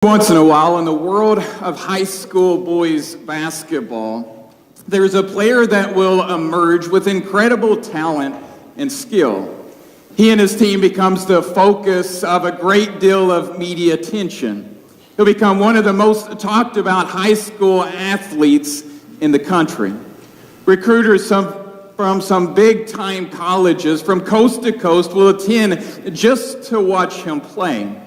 Once in a while, in the world of high school boys basketball, there's a player that will emerge with incredible talent and skill. He and his team becomes the focus of a great deal of media attention. He'll become one of the most talked about high school athletes in the country. Recruiters from some big-time colleges from coast to coast will attend just to watch him play.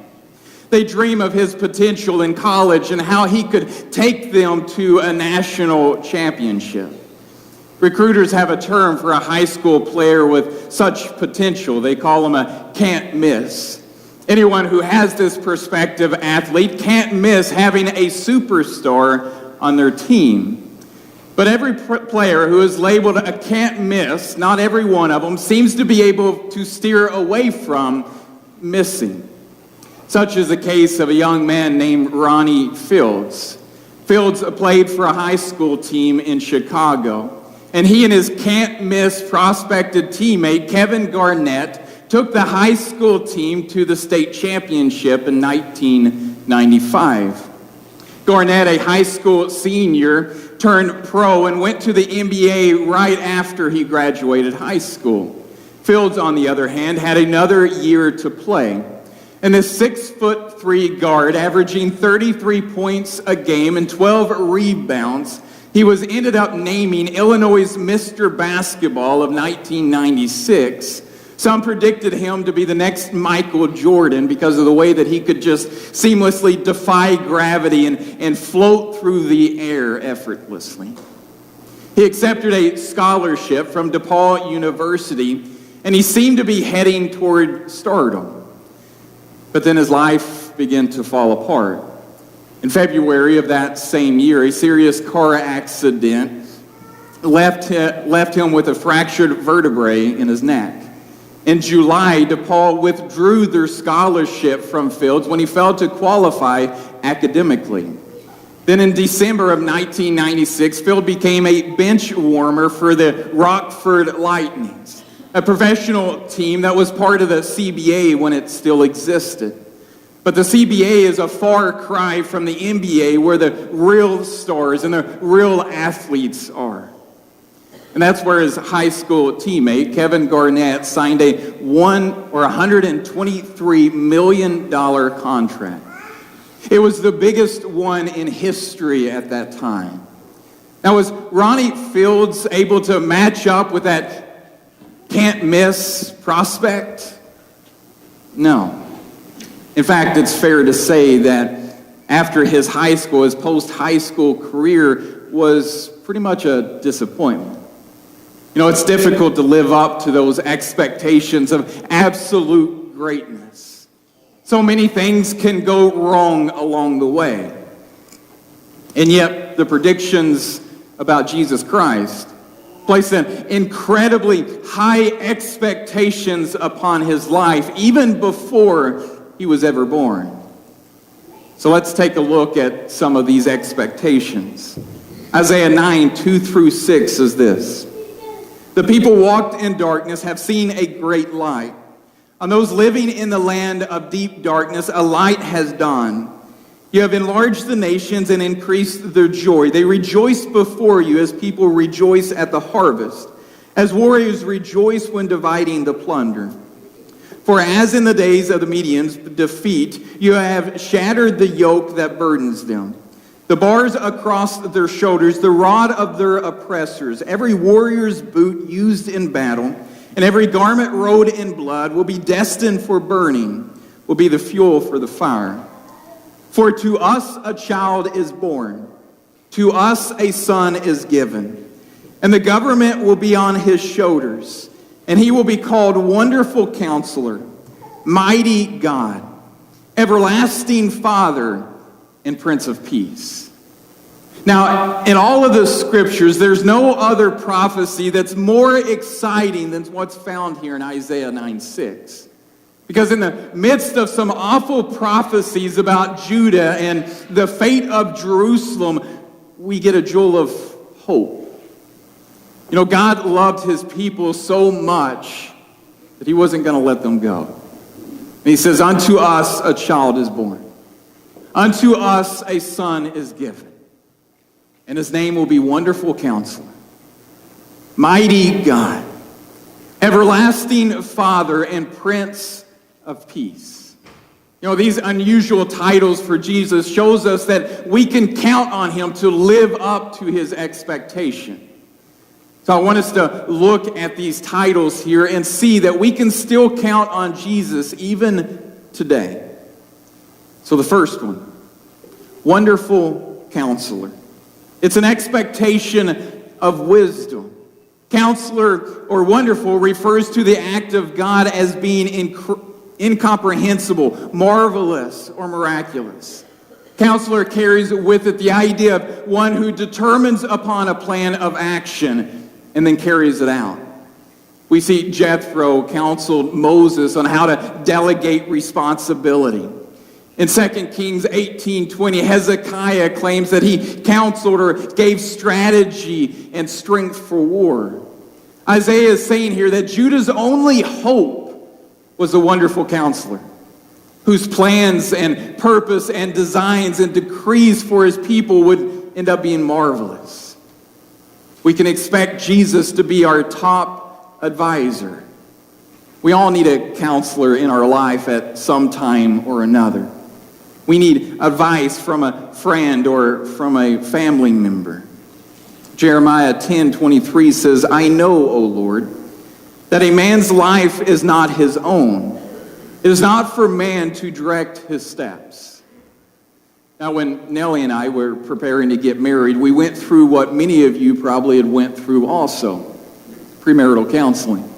They dream of his potential in college and how he could take them to a national championship. Recruiters have a term for a high school player with such potential. They call him a can't miss. Anyone who has this prospective athlete can't miss having a superstar on their team. But every player who is labeled a can't miss, not every one of them, seems to be able to steer away from missing. Such is the case of a young man named Ronnie Fields. Fields played for a high school team in Chicago, and he and his can't-miss prospected teammate, Kevin Garnett, took the high school team to the state championship in 1995. Garnett, a high school senior, turned pro and went to the NBA right after he graduated high school. Fields, on the other hand, had another year to play. And this 6'3" guard, averaging 33 points a game and 12 rebounds, he was ended up naming Illinois' Mr. Basketball of 1996. Some predicted him to be the next Michael Jordan because of the way that he could just seamlessly defy gravity and float through the air effortlessly. He accepted a scholarship from DePaul University, and he seemed to be heading toward stardom. But then his life began to fall apart. In February of that same year, a serious car accident left him with a fractured vertebrae in his neck. In July, DePaul withdrew their scholarship from Fields when he failed to qualify academically. Then in December of 1996, Fields became a bench warmer for the Rockford Lightnings, a professional team that was part of the CBA when it still existed. But the CBA is a far cry from the NBA, where the real stars and the real athletes are. And that's where his high school teammate, Kevin Garnett, signed a $123 million contract. It was the biggest one in history at that time. Now, was Ronnie Fields able to match up with that can't-miss prospect? No. In fact, it's fair to say that after his post-high school career was pretty much a disappointment. You know, it's difficult to live up to those expectations of absolute greatness. So many things can go wrong along the way. And yet, the predictions about Jesus Christ placed an incredibly high expectations upon his life, even before he was ever born. So let's take a look at some of these expectations. Isaiah 9:2-6 says this: "The people walked in darkness have seen a great light. On those living in the land of deep darkness, a light has dawned. You have enlarged the nations and increased their joy. They rejoice before you as people rejoice at the harvest, as warriors rejoice when dividing the plunder. For as in the days of the Medians' defeat, you have shattered the yoke that burdens them, the bars across their shoulders, the rod of their oppressors. Every warrior's boot used in battle, and every garment rolled in blood will be destined for burning, will be the fuel for the fire. For to us a child is born, to us a son is given, and the government will be on his shoulders, and he will be called Wonderful Counselor, Mighty God, Everlasting Father, and Prince of Peace." Now, in all of the scriptures, there's no other prophecy that's more exciting than what's found here in Isaiah 9:6. Because in the midst of some awful prophecies about Judah and the fate of Jerusalem, we get a jewel of hope. You know, God loved his people so much that he wasn't going to let them go. And he says, "Unto us a child is born. Unto us a son is given, and his name will be Wonderful Counselor, Mighty God, Everlasting Father, and Prince of Peace. You know, these unusual titles for Jesus shows us that we can count on him to live up to his expectation. So I want us to look at these titles here and see that we can still count on Jesus even today. So the first one, Wonderful Counselor. It's an expectation of wisdom. Counselor or wonderful refers to the act of God as being incomprehensible, marvelous, or miraculous. Counselor carries with it the idea of one who determines upon a plan of action and then carries it out. We see Jethro counseled Moses on how to delegate responsibility. In 2 Kings 18:20, Hezekiah claims that he counseled or gave strategy and strength for war. Isaiah is saying here that Judah's only hope was a wonderful counselor whose plans and purpose and designs and decrees for his people would end up being marvelous. We can expect Jesus to be our top advisor. We all need a counselor in our life at some time or another. We need advice from a friend or from a family member. Jeremiah 10:23 says, I know, O Lord, that a man's life is not his own. It is not for man to direct his steps. Now, when Nellie and I were preparing to get married, we went through what many of you probably had went through also, premarital counseling.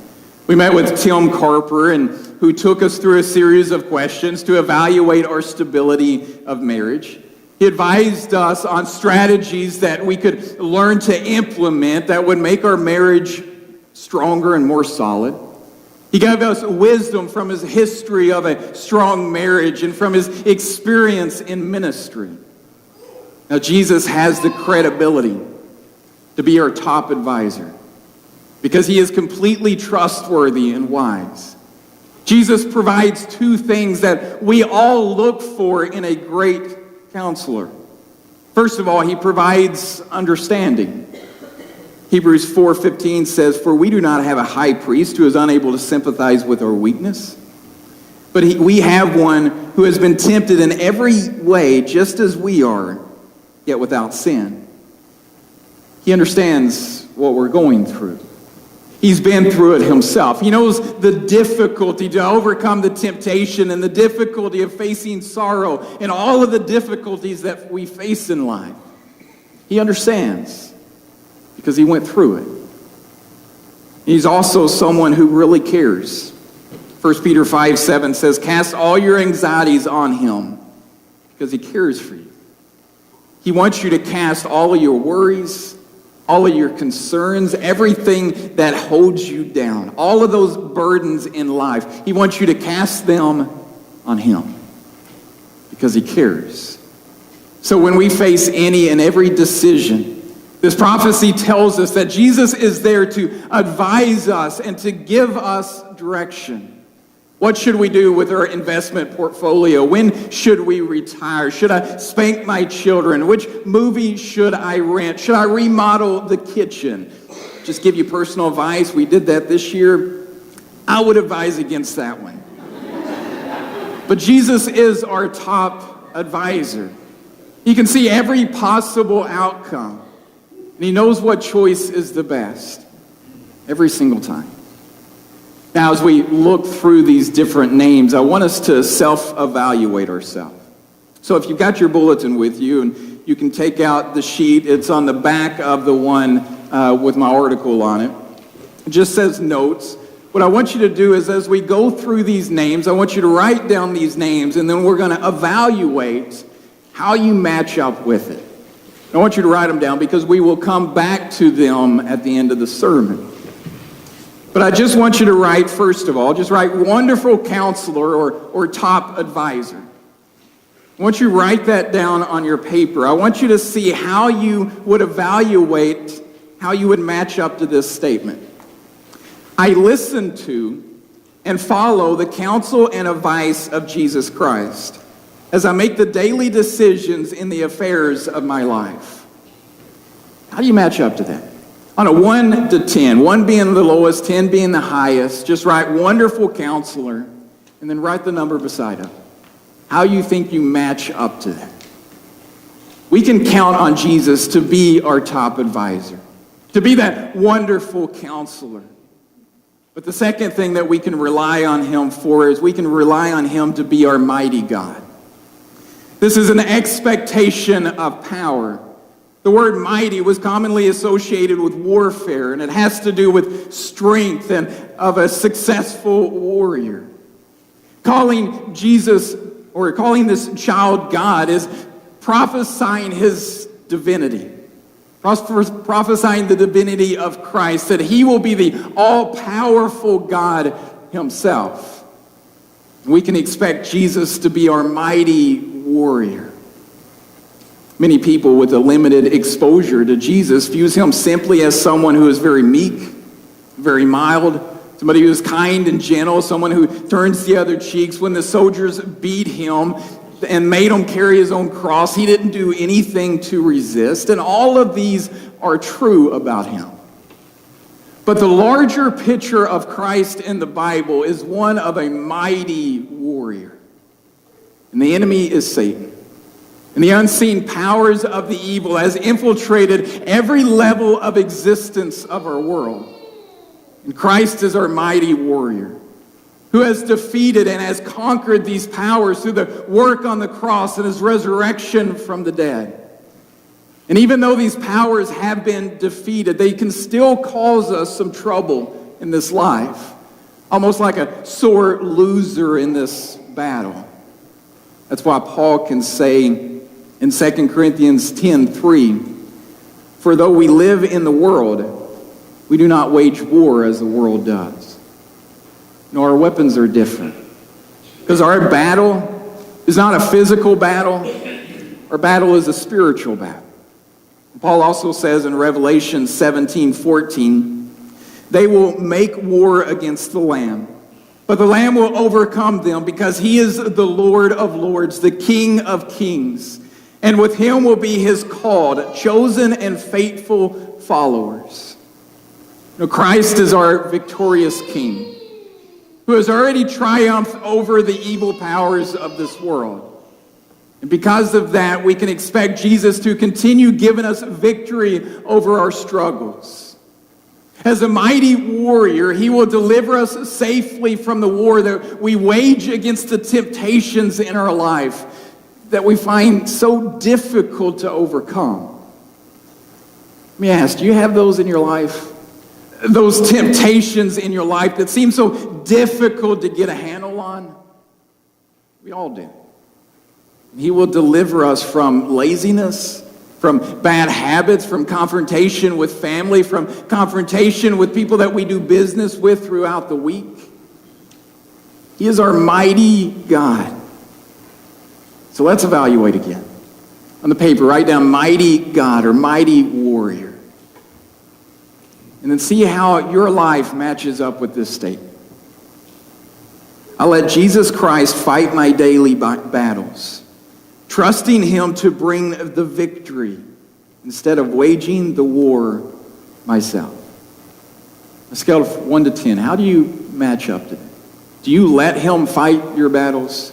We met with Tim Carper, who took us through a series of questions to evaluate our stability of marriage. He advised us on strategies that we could learn to implement that would make our marriage stronger and more solid. He gave us wisdom from his history of a strong marriage and from his experience in ministry. Now, Jesus has the credibility to be our top advisor because he is completely trustworthy and wise. Jesus provides two things that we all look for in a great counselor. First of all, he provides understanding. Hebrews 4:15 says, For we do not have a high priest who is unable to sympathize with our weakness, but we have one who has been tempted in every way just as we are, yet without sin. He understands what we're going through. He's been through it himself. He knows the difficulty to overcome the temptation and the difficulty of facing sorrow and all of the difficulties that we face in life. He understands because he went through it. He's also someone who really cares. 1 Peter 5:7 says, Cast all your anxieties on him because he cares for you. He wants you to cast all of your worries, all of your concerns, everything that holds you down, all of those burdens in life. He wants you to cast them on him because he cares. So when we face any and every decision, this prophecy tells us that Jesus is there to advise us and to give us direction. What should we do with our investment portfolio? When should we retire? Should I spank my children? Which movie should I rent? Should I remodel the kitchen? Just give you personal advice. We did that this year. I would advise against that one. But Jesus is our top advisor. He can see every possible outcome. And he knows what choice is the best every single time. Now, as we look through these different names, I want us to self-evaluate ourselves. So if you've got your bulletin with you, and you can take out the sheet, it's on the back of the one with my article on it. It just says notes. What I want you to do is as we go through these names, I want you to write down these names, and then we're going to evaluate how you match up with it. I want you to write them down because we will come back to them at the end of the sermon. But I just want you to write, first of all, just write Wonderful Counselor or Top Advisor. I want you to write that down on your paper. I want you to see how you would evaluate, how you would match up to this statement. I listen to and follow the counsel and advice of Jesus Christ. as I make the daily decisions in the affairs of my life. How do you match up to that? On a 1 to 10, 1 being the lowest, 10 being the highest, just write wonderful counselor, and then write the number beside it. How you think you match up to that. We can count on Jesus to be our top advisor, to be that wonderful counselor. But the second thing that we can rely on him for is we can rely on him to be our mighty God. This is an expectation of power. The word mighty was commonly associated with warfare, and it has to do with strength and of a successful warrior. Calling Jesus, or calling this child God, is prophesying his divinity. Prophesying the divinity of Christ, that he will be the all-powerful God himself. We can expect Jesus to be our mighty warrior. Many people with a limited exposure to Jesus views him simply as someone who is very meek, very mild, somebody who is kind and gentle, someone who turns the other cheeks. When the soldiers beat him and made him carry his own cross, he didn't do anything to resist. And all of these are true about him. But the larger picture of Christ in the Bible is one of a mighty warrior. And the enemy is Satan. And the unseen powers of the evil has infiltrated every level of existence of our world. And Christ is our mighty warrior, who has defeated and has conquered these powers through the work on the cross and his resurrection from the dead. And even though these powers have been defeated, they can still cause us some trouble in this life, almost like a sore loser in this battle. That's why Paul can say in 2 Corinthians 10:3, "For though we live in the world, we do not wage war as the world does." No, our weapons are different. Because our battle is not a physical battle. Our battle is a spiritual battle. Paul also says in Revelation 17:14, "They will make war against the Lamb, but the Lamb will overcome them because he is the Lord of lords, the King of kings. And with him will be his called, chosen, and faithful followers." Now, Christ is our victorious King, who has already triumphed over the evil powers of this world. And because of that, we can expect Jesus to continue giving us victory over our struggles. As a mighty warrior, he will deliver us safely from the war that we wage against the temptations in our life that we find so difficult to overcome. Let me ask, do you have those in your life? Those temptations in your life that seem so difficult to get a handle on? We all do. He will deliver us from laziness, from bad habits, from confrontation with family, from confrontation with people that we do business with throughout the week. He is our mighty God. So let's evaluate again. On the paper, write down mighty God or mighty warrior. And then see how your life matches up with this statement. "I let Jesus Christ fight my daily battles, trusting him to bring the victory instead of waging the war myself." A scale of 1 to 10, how do you match up to that? Do you let him fight your battles?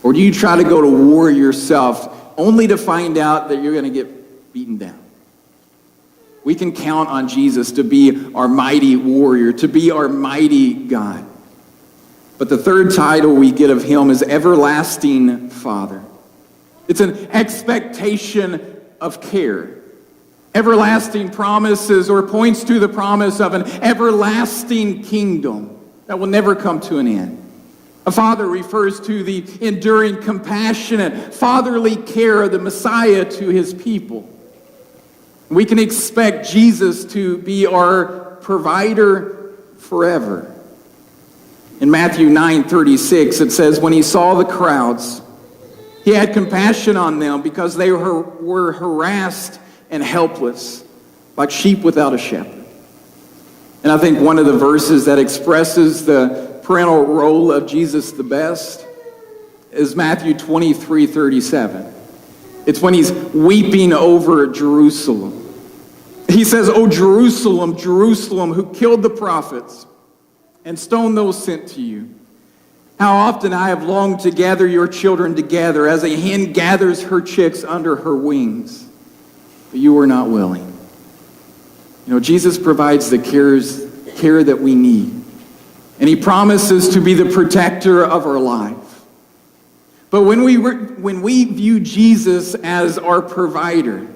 Or do you try to go to war yourself only to find out that you're going to get beaten down? We can count on Jesus to be our mighty warrior, to be our mighty God. But the third title we get of him is Everlasting Father. It's an expectation of care. Everlasting promises or points to the promise of an everlasting kingdom that will never come to an end. A father refers to the enduring, compassionate, fatherly care of the Messiah to his people. We can expect Jesus to be our provider forever. In Matthew 9:36, it says, "When he saw the crowds, he had compassion on them because they were harassed and helpless, like sheep without a shepherd." And I think one of the verses that expresses the parental role of Jesus the best is Matthew 23:37. It's when he's weeping over Jerusalem. He says, "O Jerusalem, Jerusalem, who killed the prophets and stoned those sent to you. How often I have longed to gather your children together as a hen gathers her chicks under her wings, but you were not willing." You know, Jesus provides the care that we need, and he promises to be the protector of our life. But when we view Jesus as our provider,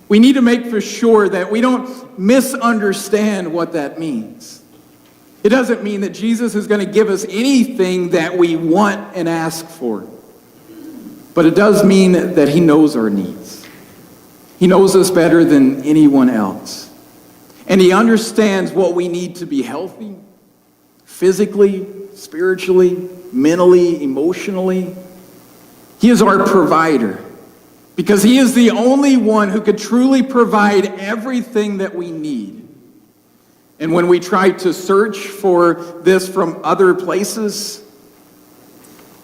we need to make for sure that we don't misunderstand what that means. It doesn't mean that Jesus is going to give us anything that we want and ask for. But it does mean that he knows our needs. He knows us better than anyone else. And he understands what we need to be healthy, physically, spiritually, mentally, emotionally. He is our provider because he is the only one who could truly provide everything that we need. And when we try to search for this from other places,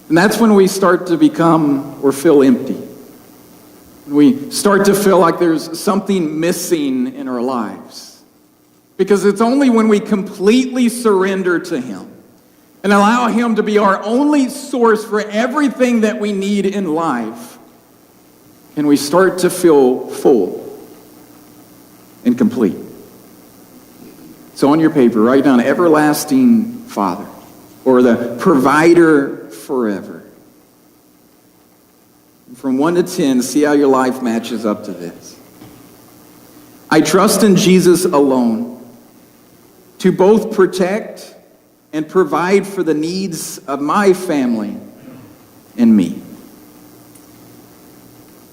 and that's when we start to become or feel empty. We start to feel like there's something missing in our lives. Because it's only when we completely surrender to him and allow him to be our only source for everything that we need in life can we start to feel full and complete. So on your paper, write down everlasting Father, or the provider forever. From 1 to 10, see how your life matches up to this. I trust in Jesus alone to both protect and provide for the needs of my family and me.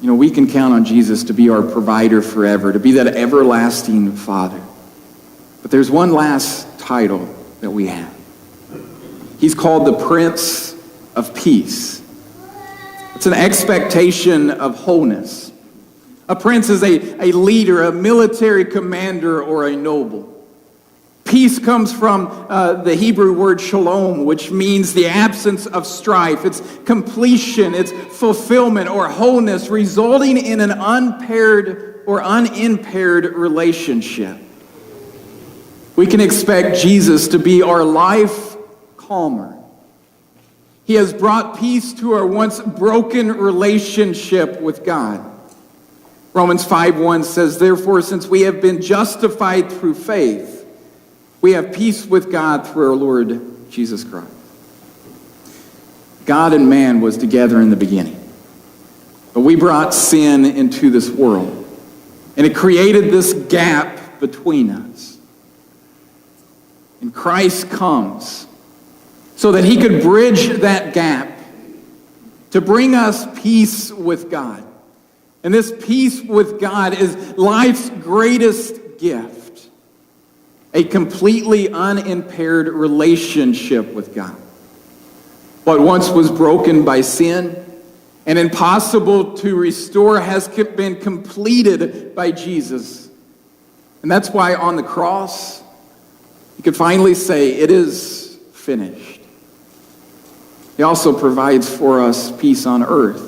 You know, we can count on Jesus to be our provider forever, to be that everlasting Father. But there's one last title that we have. He's called the Prince of Peace. It's an expectation of wholeness. A prince is a leader, a military commander, or a noble. Peace comes from the Hebrew word shalom, which means the absence of strife. It's completion, it's fulfillment or wholeness, resulting in an unpaired or unimpaired relationship. We can expect Jesus to be our life calmer. He has brought peace to our once broken relationship with God. Romans 5:1 says, "Therefore, since we have been justified through faith, we have peace with God through our Lord Jesus Christ." God and man was together in the beginning. But we brought sin into this world. And it created this gap between us. And Christ comes so that he could bridge that gap to bring us peace with God. And this peace with God is life's greatest gift. A completely unimpaired relationship with God. What once was broken by sin and impossible to restore has been completed by Jesus. And that's why on the cross, he could finally say, "It is finished." He also provides for us peace on earth.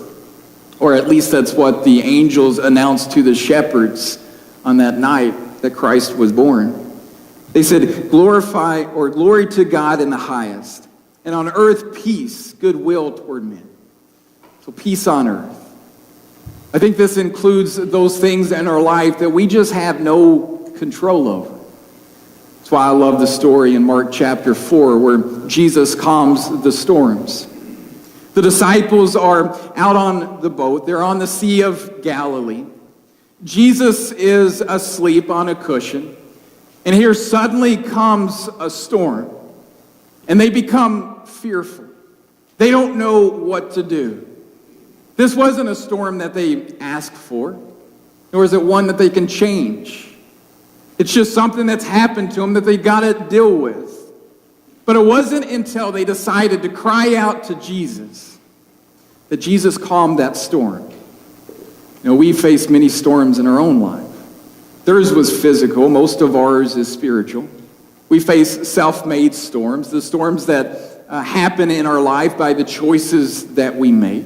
Or at least that's what the angels announced to the shepherds on that night that Christ was born. They said, glory to God in the highest, and on earth peace, goodwill toward men. So peace on earth. I think this includes those things in our life that we just have no control over. That's why I love the story in Mark chapter 4 where Jesus calms the storms. The disciples are out on the boat. They're on the Sea of Galilee. Jesus is asleep on a cushion. And here suddenly comes a storm, and they become fearful. They don't know what to do. This wasn't a storm that they asked for, nor is it one that they can change. It's just something that's happened to them that they got to deal with. But it wasn't until they decided to cry out to Jesus that Jesus calmed that storm. You know, we face many storms in our own life. Theirs was physical. Most of ours is spiritual. We face self-made storms, the storms that happen in our life by the choices that we make.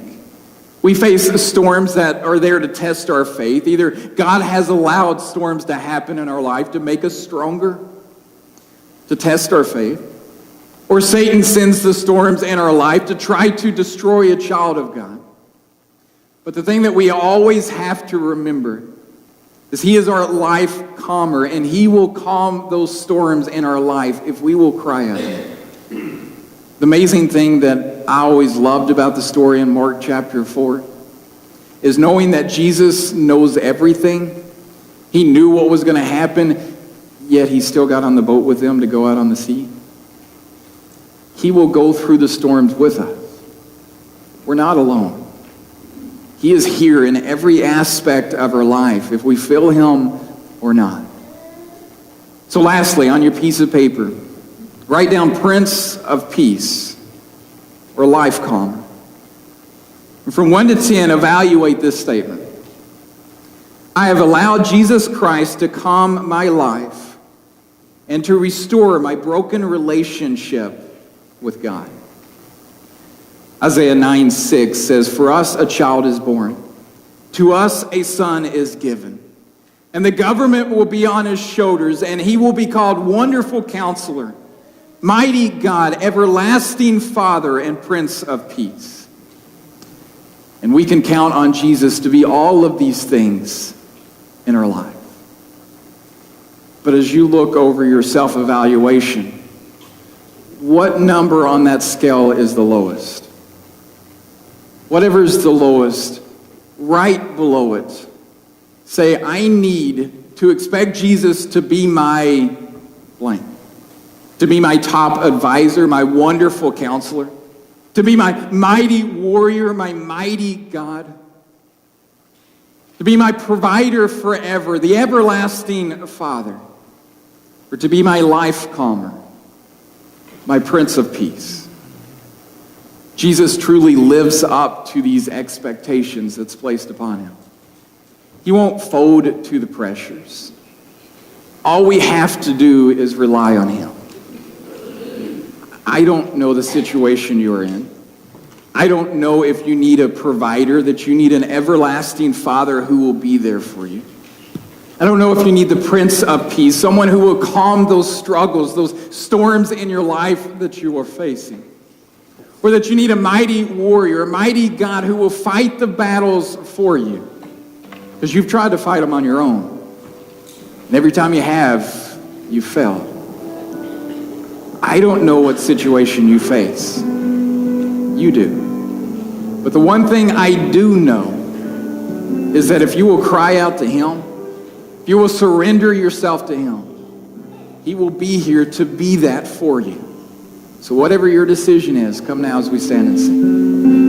We face storms that are there to test our faith. Either God has allowed storms to happen in our life to make us stronger, to test our faith, or Satan sends the storms in our life to try to destroy a child of God. But the thing that we always have to remember is He is our life calmer, and He will calm those storms in our life if we will cry out. The amazing thing that I always loved about the story in Mark chapter 4 is knowing that Jesus knows everything. He knew what was going to happen, yet He still got on the boat with them to go out on the sea. He will go through the storms with us. We're not alone. He is here in every aspect of our life, if we feel Him or not. So lastly, on your piece of paper, write down Prince of Peace or life calmer. And from 1 to 10, evaluate this statement. I have allowed Jesus Christ to calm my life and to restore my broken relationship with God. Isaiah 9:6 says, for us a child is born, to us a son is given, and the government will be on His shoulders, and He will be called Wonderful Counselor, Mighty God, Everlasting Father, and Prince of Peace. And we can count on Jesus to be all of these things in our life. But as you look over your self-evaluation, what number on that scale is the lowest? Whatever is the lowest, right below it, say, I need to expect Jesus to be my blank, to be my top advisor, my wonderful counselor, to be my mighty warrior, my mighty God, to be my provider forever, the everlasting Father, or to be my life calmer, my Prince of Peace. Jesus truly lives up to these expectations that's placed upon Him. He won't fold to the pressures. All we have to do is rely on Him. I don't know the situation you're in. I don't know if you need a provider, that you need an everlasting Father who will be there for you. I don't know if you need the Prince of Peace, someone who will calm those struggles, those storms in your life that you are facing. Or that you need a mighty warrior, a mighty God who will fight the battles for you. Because you've tried to fight them on your own. And every time you have, you fail. I don't know what situation you face. You do. But the one thing I do know is that if you will cry out to Him, if you will surrender yourself to Him, He will be here to be that for you. So whatever your decision is, come now as we stand and sing.